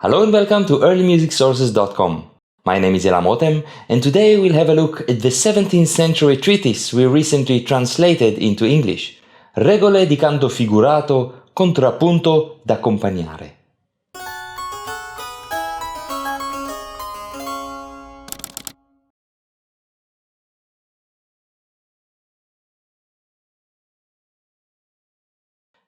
Hello and welcome to earlymusicsources.com. My name is Elam Rotem, and today we'll have a look at the 17th century treatise we recently translated into English, Regole di canto figurato, contrappunto da accompagnare.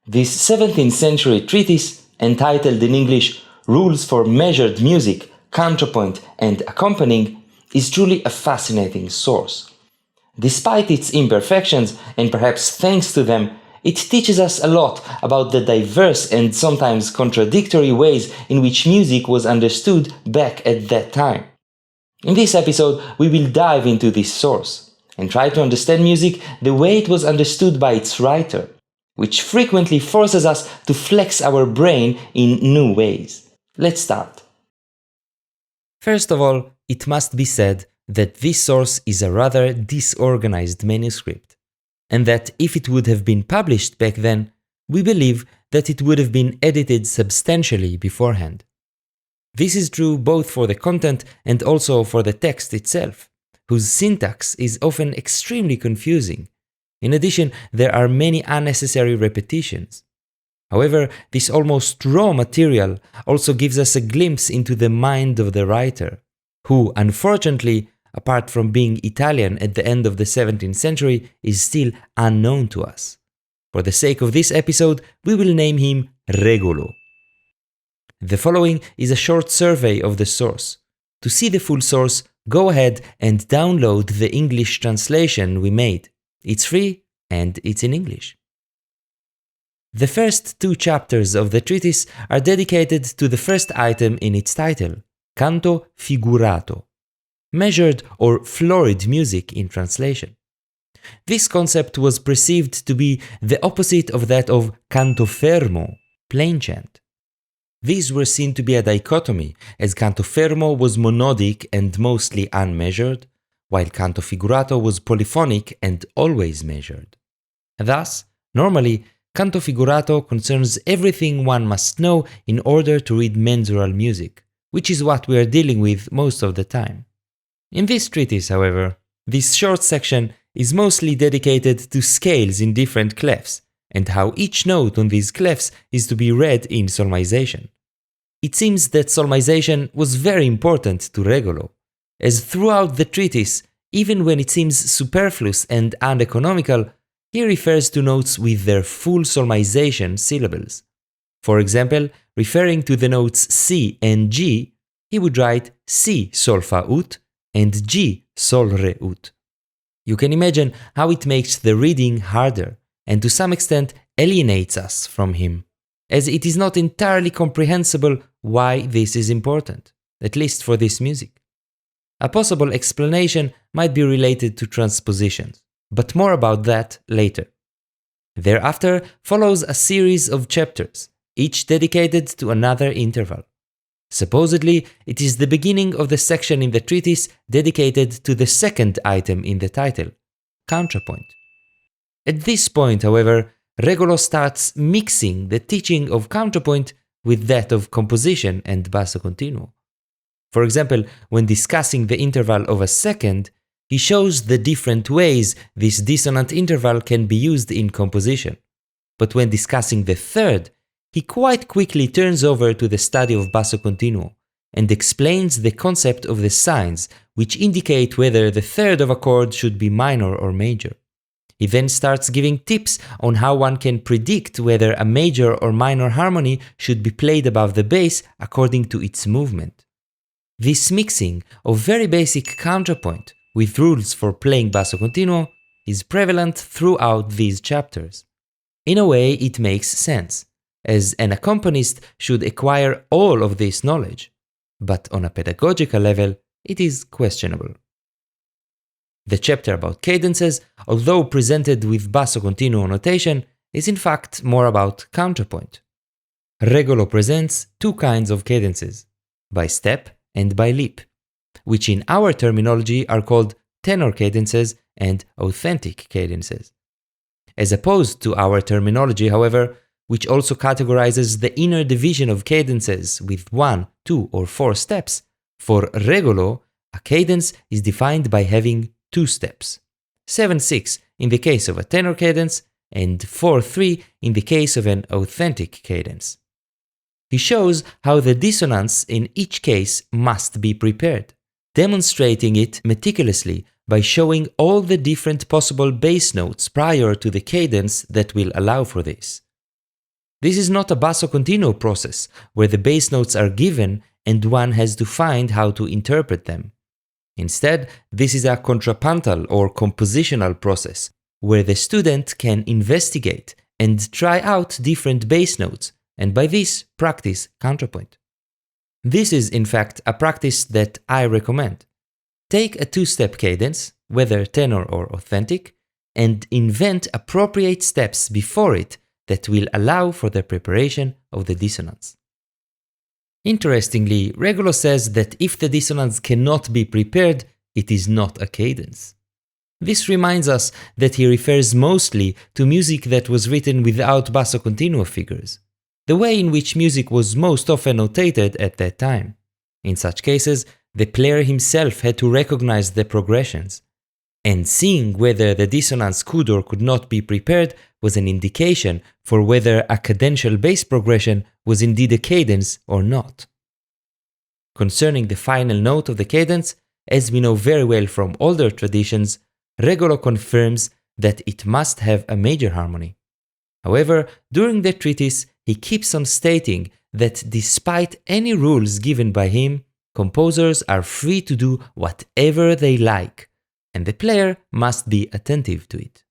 This 17th century treatise, entitled in English Rules for Measured Music, Counterpoint and Accompanying, is truly a fascinating source. Despite its imperfections, and perhaps thanks to them, it teaches us a lot about the diverse and sometimes contradictory ways in which music was understood back at that time. In this episode, we will dive into this source and try to understand music the way it was understood by its writer, which frequently forces us to flex our brain in new ways. Let's start. First of all, it must be said that this source is a rather disorganized manuscript, and that if it would have been published back then, we believe that it would have been edited substantially beforehand. This is true both for the content and also for the text itself, whose syntax is often extremely confusing. In addition, there are many unnecessary repetitions. However, this almost raw material also gives us a glimpse into the mind of the writer, who, unfortunately, apart from being Italian at the end of the 17th century, is still unknown to us. For the sake of this episode, we will name him Regole. The following is a short survey of the source. To see the full source, go ahead and download the English translation we made. It's free and it's in English. The first two chapters of the treatise are dedicated to the first item in its title, canto figurato, measured or florid music in translation. This concept was perceived to be the opposite of that of canto fermo, plain chant. These were seen to be a dichotomy, as canto fermo was monodic and mostly unmeasured, while canto figurato was polyphonic and always measured. Thus, normally, canto figurato concerns everything one must know in order to read mensural music, which is what we are dealing with most of the time. In this treatise, however, this short section is mostly dedicated to scales in different clefs, and how each note on these clefs is to be read in solmization. It seems that solmization was very important to Regole, as throughout the treatise, even when it seems superfluous and uneconomical, he refers to notes with their full solmization syllables. For example, referring to the notes C and G, he would write C sol fa ut and G sol re ut. You can imagine how it makes the reading harder and to some extent alienates us from him, as it is not entirely comprehensible why this is important, at least for this music. A possible explanation might be related to transpositions, but more about that later. Thereafter follows a series of chapters, each dedicated to another interval. Supposedly, it is the beginning of the section in the treatise dedicated to the second item in the title, counterpoint. At this point, however, Regole starts mixing the teaching of counterpoint with that of composition and basso continuo. For example, when discussing the interval of a second, he shows the different ways this dissonant interval can be used in composition. But when discussing the third, he quite quickly turns over to the study of basso continuo and explains the concept of the signs which indicate whether the third of a chord should be minor or major. He then starts giving tips on how one can predict whether a major or minor harmony should be played above the bass according to its movement. This mixing of very basic counterpoint with rules for playing basso continuo is prevalent throughout these chapters. In a way, it makes sense, as an accompanist should acquire all of this knowledge, but on a pedagogical level, it is questionable. The chapter about cadences, although presented with basso continuo notation, is in fact more about counterpoint. Regole presents two kinds of cadences, by step and by leap, which in our terminology are called tenor cadences and authentic cadences. As opposed to our terminology, however, which also categorizes the inner division of cadences with 1, 2, or 4 steps, for Regole, a cadence is defined by having 2 steps. 7/6 in the case of a tenor cadence, and 4/3 in the case of an authentic cadence. He shows how the dissonance in each case must be prepared, demonstrating it meticulously by showing all the different possible bass notes prior to the cadence that will allow for this. This is not a basso continuo process, where the bass notes are given and one has to find how to interpret them. Instead, this is a contrapuntal or compositional process, where the student can investigate and try out different bass notes, and by this practice counterpoint. This is in fact a practice that I recommend. Take a 2-step cadence, whether tenor or authentic, and invent appropriate steps before it that will allow for the preparation of the dissonance. Interestingly, Regole says that if the dissonance cannot be prepared, it is not a cadence. This reminds us that he refers mostly to music that was written without basso continuo figures, the way in which music was most often notated at that time. In such cases, the player himself had to recognize the progressions, and seeing whether the dissonance could or could not be prepared was an indication for whether a cadential bass progression was indeed a cadence or not. Concerning the final note of the cadence, as we know very well from older traditions, Regole confirms that it must have a major harmony. However, during the treatise, he keeps on stating that despite any rules given by him, composers are free to do whatever they like, and the player must be attentive to it.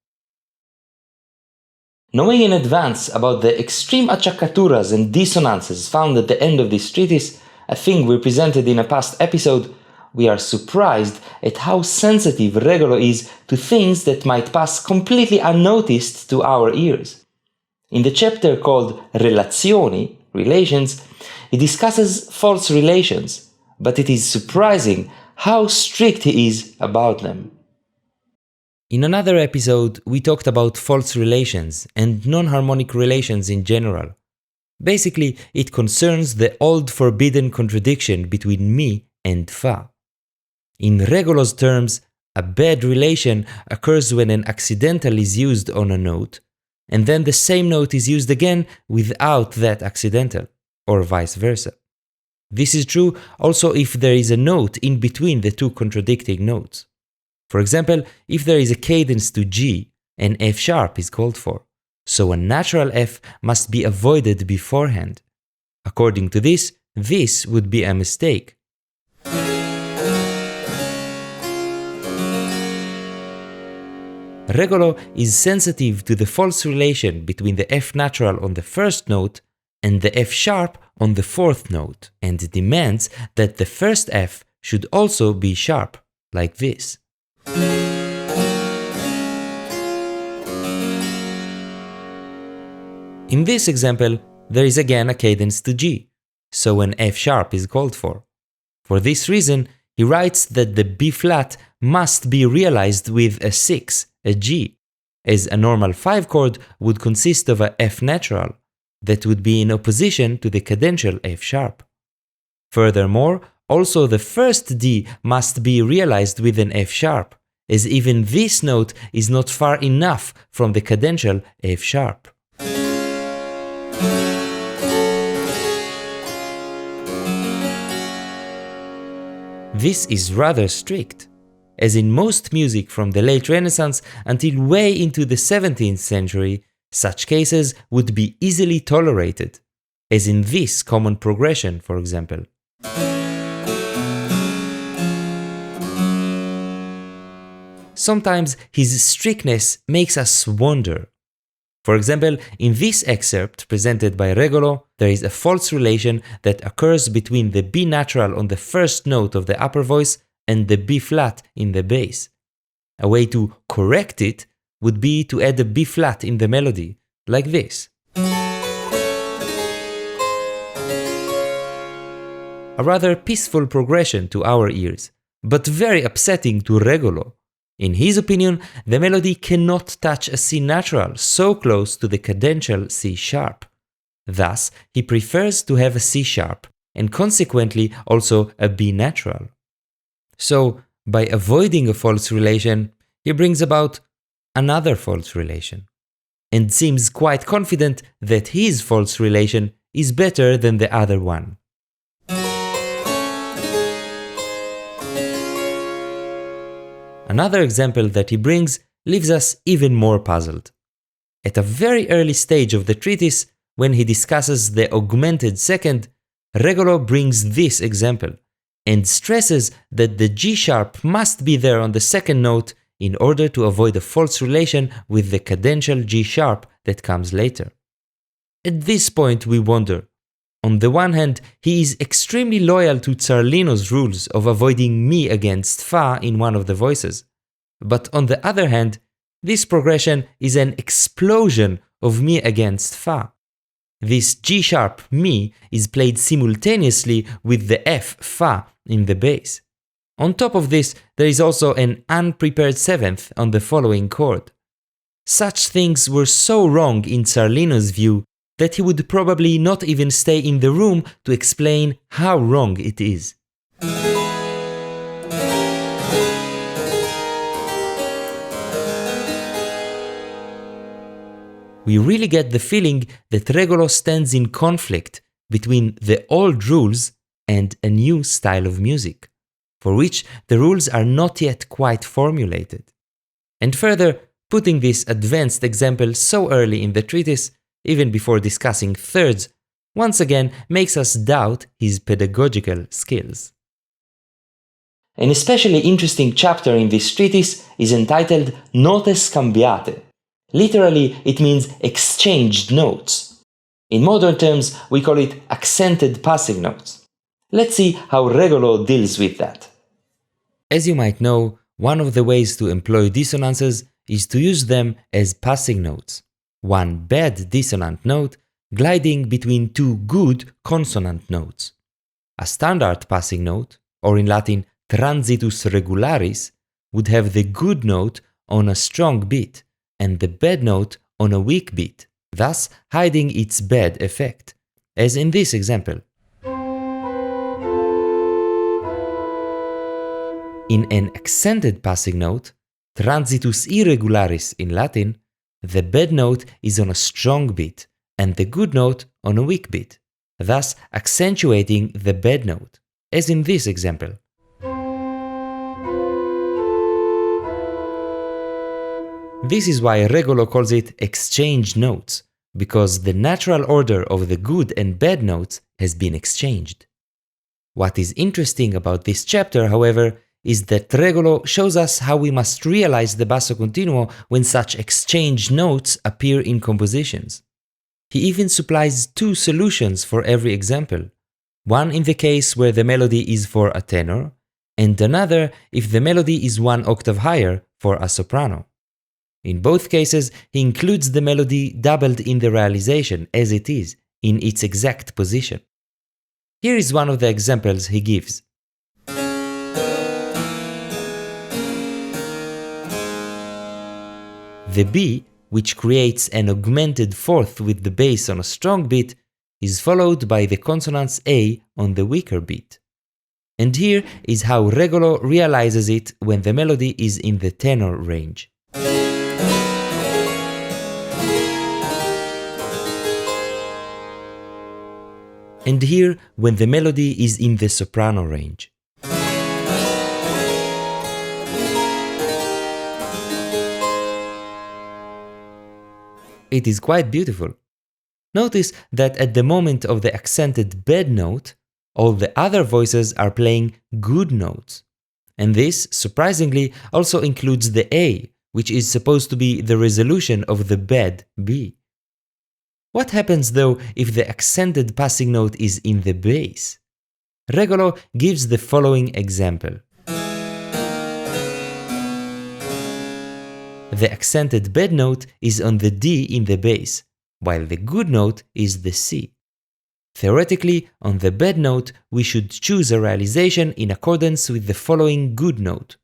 Knowing in advance about the extreme acciaccaturas and dissonances found at the end of this treatise, a thing we presented in a past episode, we are surprised at how sensitive Regole is to things that might pass completely unnoticed to our ears. In the chapter called Relazioni, Relations, he discusses false relations, but it is surprising how strict he is about them. In another episode, we talked about false relations and non-harmonic relations in general. Basically, it concerns the old forbidden contradiction between mi and fa. In Regole's terms, a bad relation occurs when an accidental is used on a note, and then the same note is used again without that accidental, or vice versa. This is true also if there is a note in between the two contradicting notes. For example, if there is a cadence to G, an F sharp is called for, so a natural F must be avoided beforehand. According to this would be a mistake. Regole is sensitive to the false relation between the F natural on the first note and the F sharp on the fourth note, and demands that the first F should also be sharp, like this. In this example, there is again a cadence to G, so an F sharp is called for. For this reason, he writes that the B flat must be realized with a 6, a G, as a normal 5 chord would consist of a F natural, that would be in opposition to the cadential F sharp. Furthermore, also the first D must be realized with an F sharp, as even this note is not far enough from the cadential F sharp. This is rather strict, as in most music from the late Renaissance until way into the 17th century, such cases would be easily tolerated, as in this common progression, for example. Sometimes his strictness makes us wonder. For example, in this excerpt presented by Regole, there is a false relation that occurs between the B natural on the first note of the upper voice and the B flat in the bass. A way to correct it would be to add a B flat in the melody, like this. A rather peaceful progression to our ears, but very upsetting to Regole. In his opinion, the melody cannot touch a C natural so close to the cadential C sharp, Thus, he prefers to have a C sharp, and consequently also a B natural. So, by avoiding a false relation, he brings about another false relation, and seems quite confident that his false relation is better than the other one. Another example that he brings leaves us even more puzzled. At a very early stage of the treatise, when he discusses the augmented second, Regole brings this example, and stresses that the G sharp must be there on the second note in order to avoid a false relation with the cadential G sharp that comes later. At this point we wonder. On the one hand, he is extremely loyal to Zarlino's rules of avoiding mi against fa in one of the voices. But on the other hand, this progression is an explosion of mi against fa. This G sharp mi is played simultaneously with the F fa in the bass. On top of this, there is also an unprepared seventh on the following chord. Such things were so wrong in Zarlino's view that he would probably not even stay in the room to explain how wrong it is. We really get the feeling that Regole stands in conflict between the old rules and a new style of music, for which the rules are not yet quite formulated. And further, putting this advanced example so early in the treatise, even before discussing thirds, once again makes us doubt his pedagogical skills. An especially interesting chapter in this treatise is entitled Notes cambiate. Literally, it means exchanged notes. In modern terms, we call it accented passing notes. Let's see how Regole deals with that. As you might know, one of the ways to employ dissonances is to use them as passing notes. One bad dissonant note gliding between two good consonant notes. A standard passing note, or in Latin transitus regularis, would have the good note on a strong beat and the bad note on a weak beat, thus hiding its bad effect, as in this example. In an accented passing note, transitus irregularis in Latin, the bad note is on a strong beat and the good note on a weak beat, thus accentuating the bad note, as in this example. This is why Regole calls it exchange notes, because the natural order of the good and bad notes has been exchanged. What is interesting about this chapter, however, is that Regole shows us how we must realize the basso continuo when such exchanged notes appear in compositions. He even supplies two solutions for every example, one in the case where the melody is for a tenor, and another if the melody is one octave higher for a soprano. In both cases, he includes the melody doubled in the realization as it is, in its exact position. Here is one of the examples he gives. The B, which creates an augmented fourth with the bass on a strong beat, is followed by the consonants A on the weaker beat. And here is how Regole realizes it when the melody is in the tenor range. And here when the melody is in the soprano range. It is quite beautiful. Notice that at the moment of the accented bad note, all the other voices are playing good notes. And this, surprisingly, also includes the A, which is supposed to be the resolution of the bad B. What happens though if the accented passing note is in the bass? Regole gives the following example. The accented bad note is on the D in the bass, while the good note is the C. Theoretically, on the bad note, we should choose a realization in accordance with the following good note.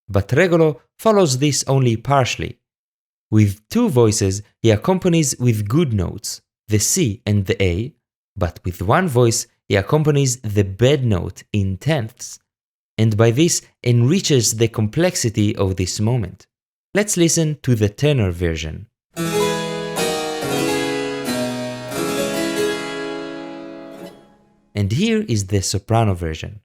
But Regole follows this only partially. With two voices, he accompanies with good notes, the C and the A, but with one voice he accompanies the bad note in tenths, and by this enriches the complexity of this moment. Let's listen to the tenor version. And here is the soprano version.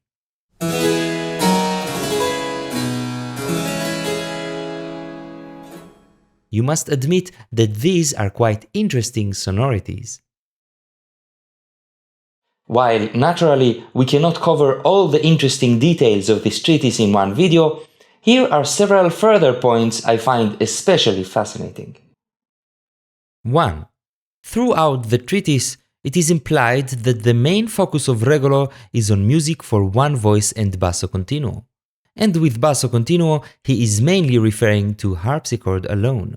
You must admit that these are quite interesting sonorities. While naturally we cannot cover all the interesting details of this treatise in one video, here are several further points I find especially fascinating. 1. Throughout the treatise, it is implied that the main focus of Regole is on music for one voice and basso continuo. And with basso continuo, he is mainly referring to harpsichord alone.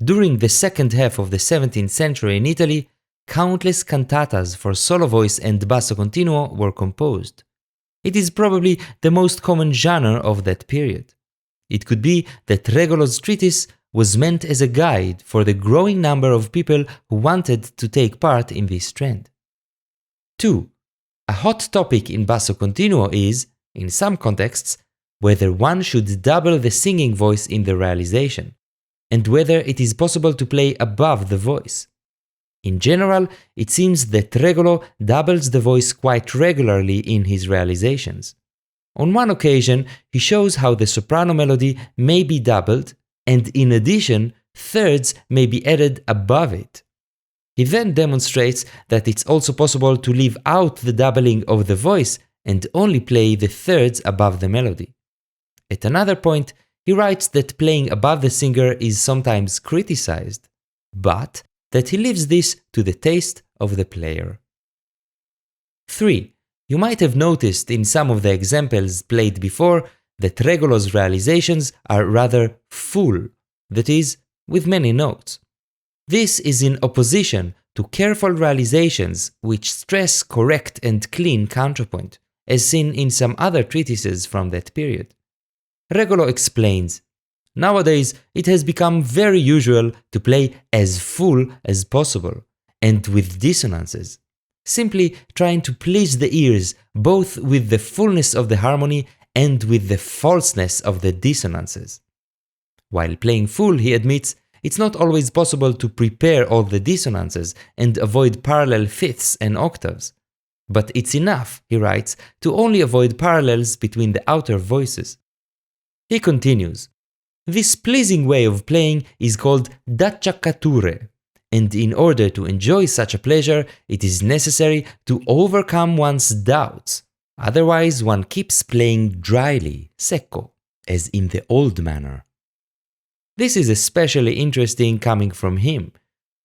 During the second half of the 17th century in Italy, countless cantatas for solo voice and basso continuo were composed. It is probably the most common genre of that period. It could be that Regole's treatise was meant as a guide for the growing number of people who wanted to take part in this trend. 2. A hot topic in basso continuo is, in some contexts, whether one should double the singing voice in the realization, and whether it is possible to play above the voice. In general, it seems that Regole doubles the voice quite regularly in his realizations. On one occasion, he shows how the soprano melody may be doubled, and in addition, thirds may be added above it. He then demonstrates that it's also possible to leave out the doubling of the voice and only play the thirds above the melody. At another point, he writes that playing above the singer is sometimes criticized, but that he leaves this to the taste of the player. 3. You might have noticed in some of the examples played before that Regole's realizations are rather full, that is, with many notes. This is in opposition to careful realizations which stress correct and clean counterpoint, as seen in some other treatises from that period. Regole explains, "Nowadays it has become very usual to play as full as possible, and with dissonances, simply trying to please the ears both with the fullness of the harmony and with the falseness of the dissonances." While playing full, he admits, it's not always possible to prepare all the dissonances and avoid parallel fifths and octaves. But it's enough, he writes, to only avoid parallels between the outer voices. He continues, "This pleasing way of playing is called d'acciaccature, and in order to enjoy such a pleasure, it is necessary to overcome one's doubts. Otherwise, one keeps playing dryly, secco, as in the old manner." This is especially interesting coming from him,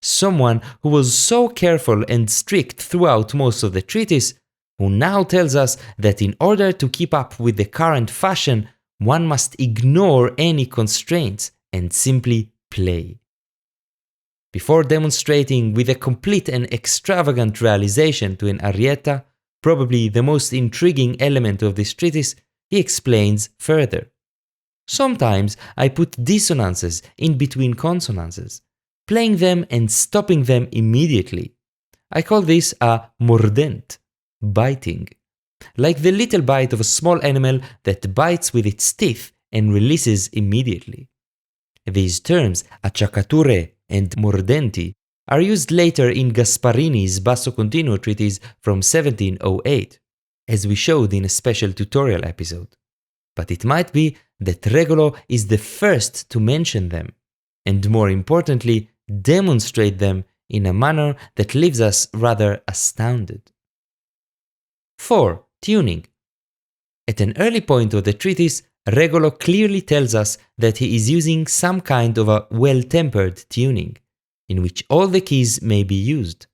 someone who was so careful and strict throughout most of the treatise, who now tells us that in order to keep up with the current fashion, one must ignore any constraints and simply play. Before demonstrating with a complete and extravagant realization to an arietta, probably the most intriguing element of this treatise, he explains further. "Sometimes I put dissonances in between consonances, playing them and stopping them immediately. I call this a mordent, biting, like the little bite of a small animal that bites with its teeth and releases immediately. These terms, acciaccature and mordenti, are used later in Gasparini's basso continuo treatise from 1708, as we showed in a special tutorial episode. But it might be that Regole is the first to mention them, and more importantly, demonstrate them in a manner that leaves us rather astounded. 4. Tuning. At an early point of the treatise, Regole clearly tells us that he is using some kind of a well-tempered tuning, in which all the keys may be used.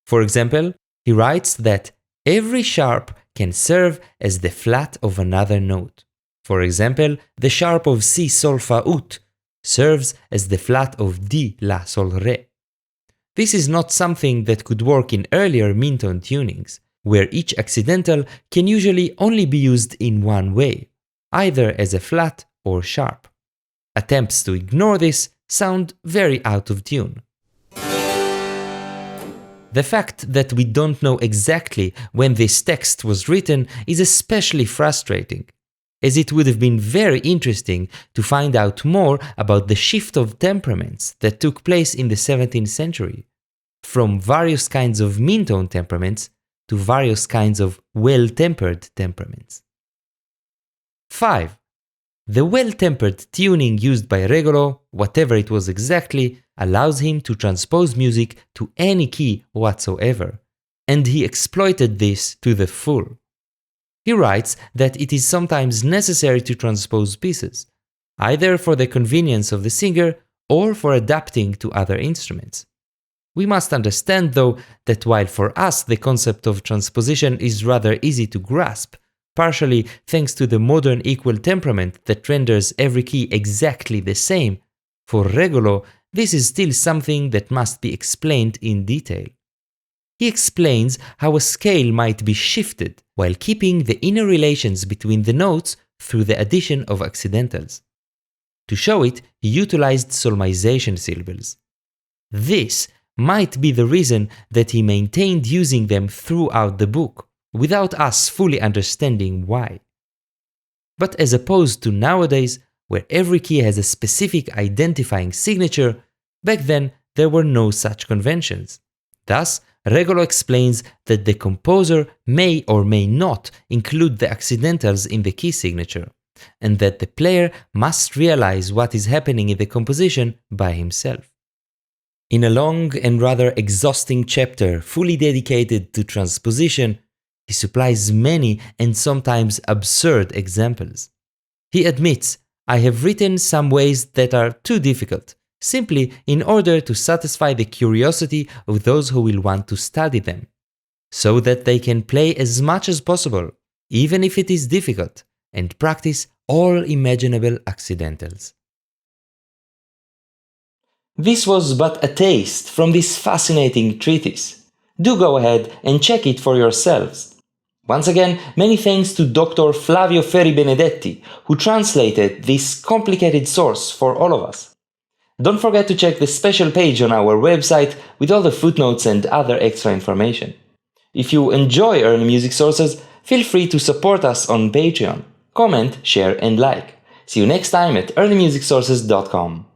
For example, he writes that every sharp can serve as the flat of another note. For example, the sharp of Si Sol Fa Ut serves as the flat of Di La Sol Re. This is not something that could work in earlier mean-tone tunings, where each accidental can usually only be used in one way, either as a flat or sharp. Attempts to ignore this sound very out of tune. The fact that we don't know exactly when this text was written is especially frustrating, as it would have been very interesting to find out more about the shift of temperaments that took place in the 17th century, from various kinds of mean-tone temperaments to various kinds of well-tempered temperaments. 5. The well-tempered tuning used by Regole, whatever it was exactly, allows him to transpose music to any key whatsoever, and he exploited this to the full. He writes that it is sometimes necessary to transpose pieces, either for the convenience of the singer or for adapting to other instruments. We must understand, though, that while for us the concept of transposition is rather easy to grasp, partially thanks to the modern equal temperament that renders every key exactly the same, for Regole this is still something that must be explained in detail. He explains how a scale might be shifted while keeping the inner relations between the notes through the addition of accidentals. To show it, he utilized solmization syllables. This might be the reason that he maintained using them throughout the book, without us fully understanding why. But as opposed to nowadays, where every key has a specific identifying signature, back then there were no such conventions. Thus, Regole explains that the composer may or may not include the accidentals in the key signature, and that the player must realize what is happening in the composition by himself. In a long and rather exhausting chapter fully dedicated to transposition, he supplies many and sometimes absurd examples. He admits, "I have written some ways that are too difficult, simply in order to satisfy the curiosity of those who will want to study them, so that they can play as much as possible, even if it is difficult, and practice all imaginable accidentals." This was but a taste from this fascinating treatise. Do go ahead and check it for yourselves. Once again, many thanks to Dr. Flavio Ferri Benedetti, who translated this complicated source for all of us. Don't forget to check the special page on our website with all the footnotes and other extra information. If you enjoy Early Music Sources, feel free to support us on Patreon. Comment, share, and like. See you next time at earlymusicsources.com.